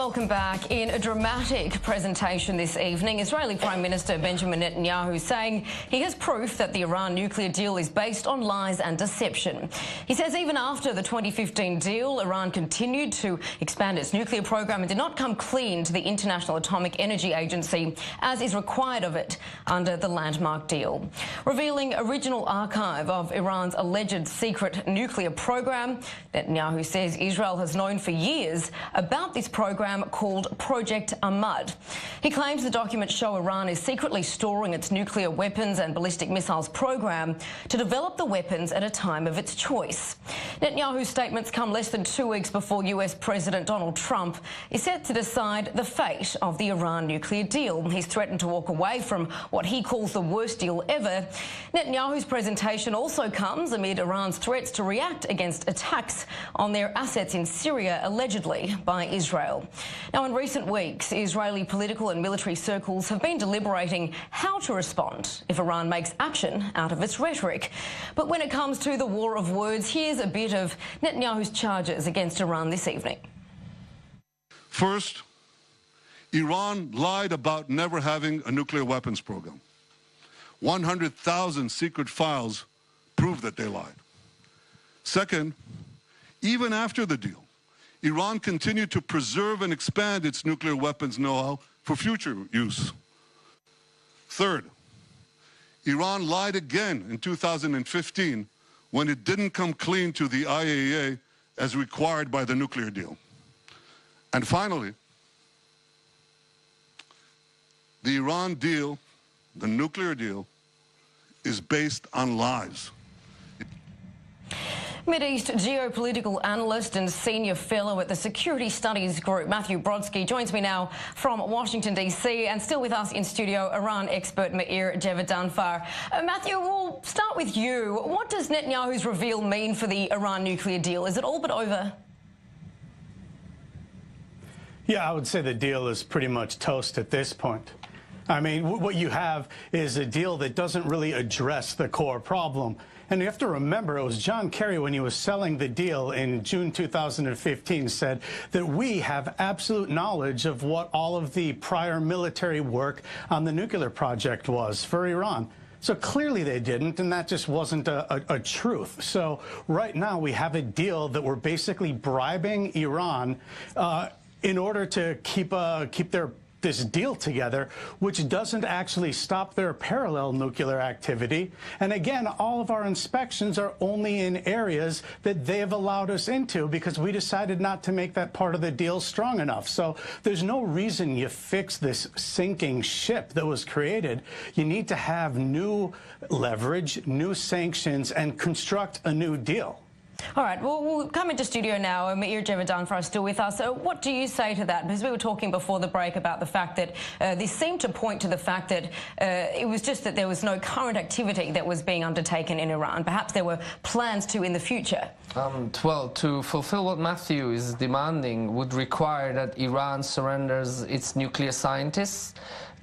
Welcome back. In a dramatic presentation this evening, Israeli Prime Minister Benjamin Netanyahu saying he has proof that the Iran nuclear deal is based on lies and deception. He says even after the 2015 deal, Iran continued to expand its nuclear program and did not come clean to the International Atomic Energy Agency, as is required of it under the landmark deal. Revealing original archive of Iran's alleged secret nuclear program, Netanyahu says Israel has known for years about this program called Project Ahmad. He claims the documents show Iran is secretly storing its nuclear weapons and ballistic missiles program to develop the weapons at a time of its choice. Netanyahu's statements come less than 2 weeks before US President Donald Trump is set to decide the fate of the Iran nuclear deal. He's threatened to walk away from what he calls the worst deal ever. Netanyahu's presentation also comes amid Iran's threats to react against attacks on their assets in Syria, allegedly by Israel. Now, in recent weeks, Israeli political and military circles have been deliberating how to respond if Iran makes action out of its rhetoric. But when it comes to the war of words, here's a bit of Netanyahu's charges against Iran this evening. First, Iran lied about never having a nuclear weapons program. 100,000 secret files prove that they lied. Second, even after the deal, Iran continued to preserve and expand its nuclear weapons know-how for future use. Third, Iran lied again in 2015 when it didn't come clean to the IAEA as required by the nuclear deal. And finally, the Iran deal, the nuclear deal, is based on lies. Mideast geopolitical analyst and senior fellow at the Security Studies Group, Meir Brodsky, joins me now from Washington, D.C. and still with us in studio, Iran expert Meir Javedanfar. Matthew, we'll start with you. What does Netanyahu's reveal mean for the Iran nuclear deal? Is it all but over? Yeah, I would say the deal is pretty much toast at this point. I mean, what you have is a deal that doesn't really address the core problem. And you have to remember, it was John Kerry, when he was selling the deal in June 2015, said that we have absolute knowledge of what all of the prior military work on the nuclear project was for Iran. So clearly they didn't, and that just wasn't a truth. So right now we have a deal that we're basically bribing Iran in order to keep this deal together, which doesn't actually stop their parallel nuclear activity. And again, all of our inspections are only in areas that they have allowed us into because we decided not to make that part of the deal strong enough. So there's no reason you fix this sinking ship that was created. You need to have new leverage, new sanctions, and construct a new deal. All right, well, we'll come into studio now. Meir Javedanfar is still with us. So what do you say to that? Because we were talking before the break about the fact that this seemed to point to the fact that it was just that there was no current activity that was being undertaken in Iran. Perhaps there were plans to in the future. Well, to fulfill what Matthew is demanding would require that Iran surrenders its nuclear scientists,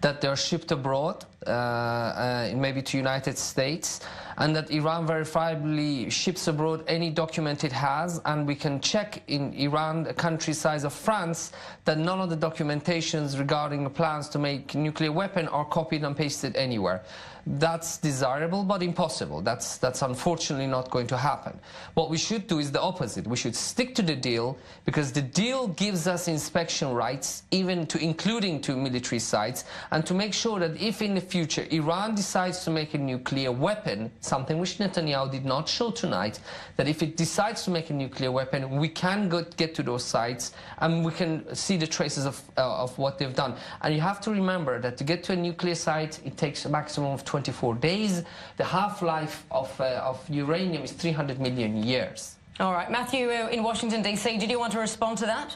that they're shipped abroad, maybe to United States, and that Iran verifiably ships abroad any document it has, and we can check in Iran, a country size of France, that none of the documentations regarding the plans to make a nuclear weapon are copied and pasted anywhere. That's desirable, but impossible. That's unfortunately not going to happen. What we should do is the opposite. We should stick to the deal, because the deal gives us inspection rights, even to including to military sites, and to make sure that if in the future Iran decides to make a nuclear weapon, something which Netanyahu did not show tonight, that if it decides to make a nuclear weapon, we can get to those sites and we can see the traces of what they've done. And you have to remember that to get to a nuclear site, it takes a maximum of 24 days. The half-life of uranium is 300 million years. All right, Matthew, in Washington, D.C., did you want to respond to that?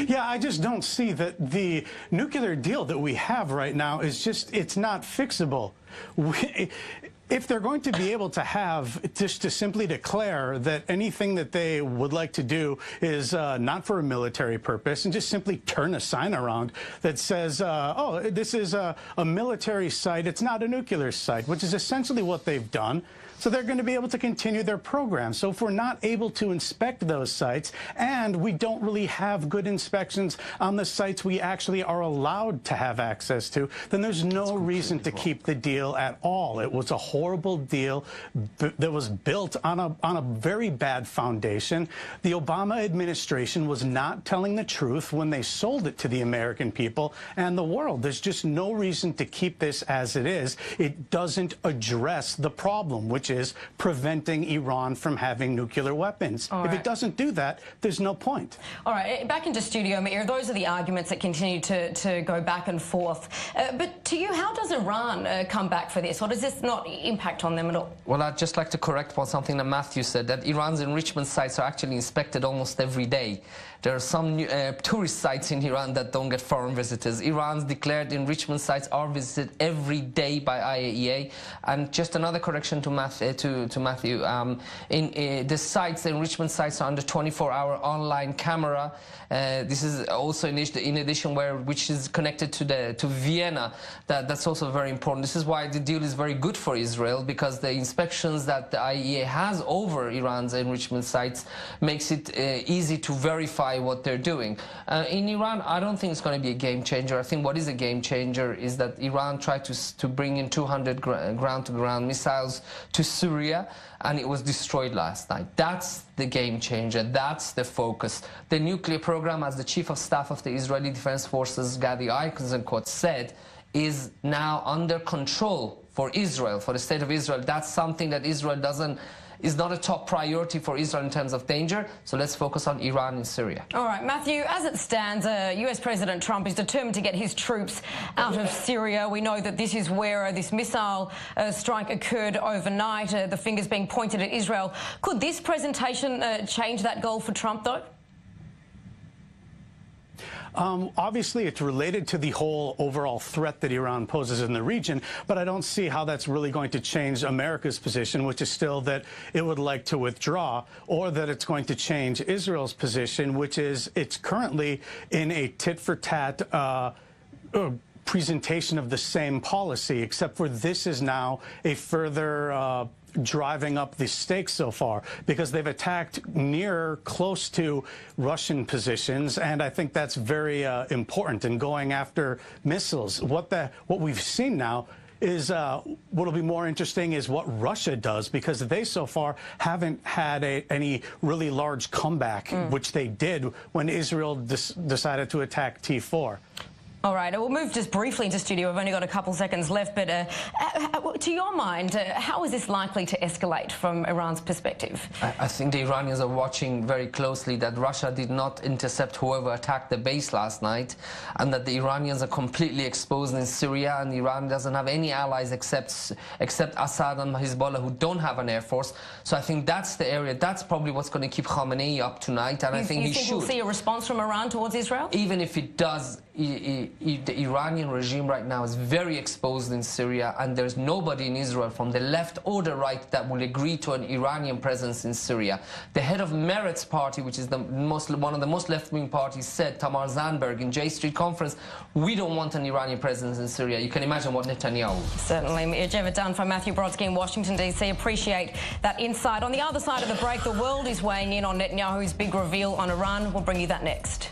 Yeah, I just don't see that the nuclear deal that we have right now is just, it's not fixable. if they're going to be able to have, just to simply declare that anything that they would like to do is not for a military purpose, and just simply turn a sign around that says, oh, this is a military site, it's not a nuclear site, which is essentially what they've done. So they're going to be able to continue their program. So if we're not able to inspect those sites, and we don't really have good inspections on the sites we actually are allowed to have access to, then there's no reason to keep the deal at all. It was a horrible deal that was built on a very bad foundation. The Obama administration was not telling the truth when they sold it to the American people and the world. There's just no reason to keep this as it is. It doesn't address the problem, which is preventing Iran from having nuclear weapons. If it doesn't do that, there's no point. All right, back into studio, Meir. Those are the arguments that continue to go back and forth. But to you, how does Iran come back for this? Or does this not impact on them at all? Well, I'd just like to correct something that Matthew said, that Iran's enrichment sites are actually inspected almost every day. There are some tourist sites in Iran that don't get foreign visitors. Iran's declared enrichment sites are visited every day by IAEA. And just another correction to Matthew. The sites, the enrichment sites, are under 24-hour online camera. This is also in addition which is connected to Vienna. That's also very important. This is why the deal is very good for Israel, because the inspections that the IAEA has over Iran's enrichment sites makes it easy to verify what they're doing. In Iran, I don't think it's going to be a game changer. I think what is a game changer is that Iran tried to bring in 200 ground-to-ground missiles to Syria, and it was destroyed last night. That's the game changer. That's the focus. The nuclear program, as the Chief of Staff of the Israeli Defense Forces, Gadi Eisenkot, said, is now under control for Israel, for the state of Israel. That's something that Israel is not a top priority for Israel in terms of danger, so let's focus on Iran and Syria. All right, Matthew, as it stands, US President Trump is determined to get his troops out of Syria. We know that this is where this missile strike occurred overnight, the fingers being pointed at Israel. Could this presentation change that goal for Trump, though? Obviously, it's related to the whole overall threat that Iran poses in the region, but I don't see how that's really going to change America's position, which is still that it would like to withdraw, or that it's going to change Israel's position, which is it's currently in a tit-for-tat presentation of the same policy, except for this is now a further driving up the stakes so far, because they've attacked close to Russian positions, and I think that's very important in going after missiles. What we've seen now is what'll be more interesting is what Russia does, because they so far haven't had any really large comeback, which they did when Israel decided to attack T4. All right, we'll move just briefly into studio. We've only got a couple seconds left, but to your mind, how is this likely to escalate from Iran's perspective? I think the Iranians are watching very closely that Russia did not intercept whoever attacked the base last night, and that the Iranians are completely exposed in Syria, and Iran doesn't have any allies except Assad and Hezbollah, who don't have an air force. So I think that's the area, that's probably what's going to keep Khamenei up tonight, and I think he should. You think we'll see a response from Iran towards Israel? Even if it does, the Iranian regime right now is very exposed in Syria, and there's nobody in Israel from the left or the right that will agree to an Iranian presence in Syria. The head of Meretz party, which is one of the most left-wing parties, said, Tamar Zandberg, in J Street conference, we don't want an Iranian presence in Syria. You can imagine what Netanyahu. Certainly. Meir Javedanfar, Matthew Brodsky in Washington, D.C. Appreciate that insight. On the other side of the break, the world is weighing in on Netanyahu's big reveal on Iran. We'll bring you that next.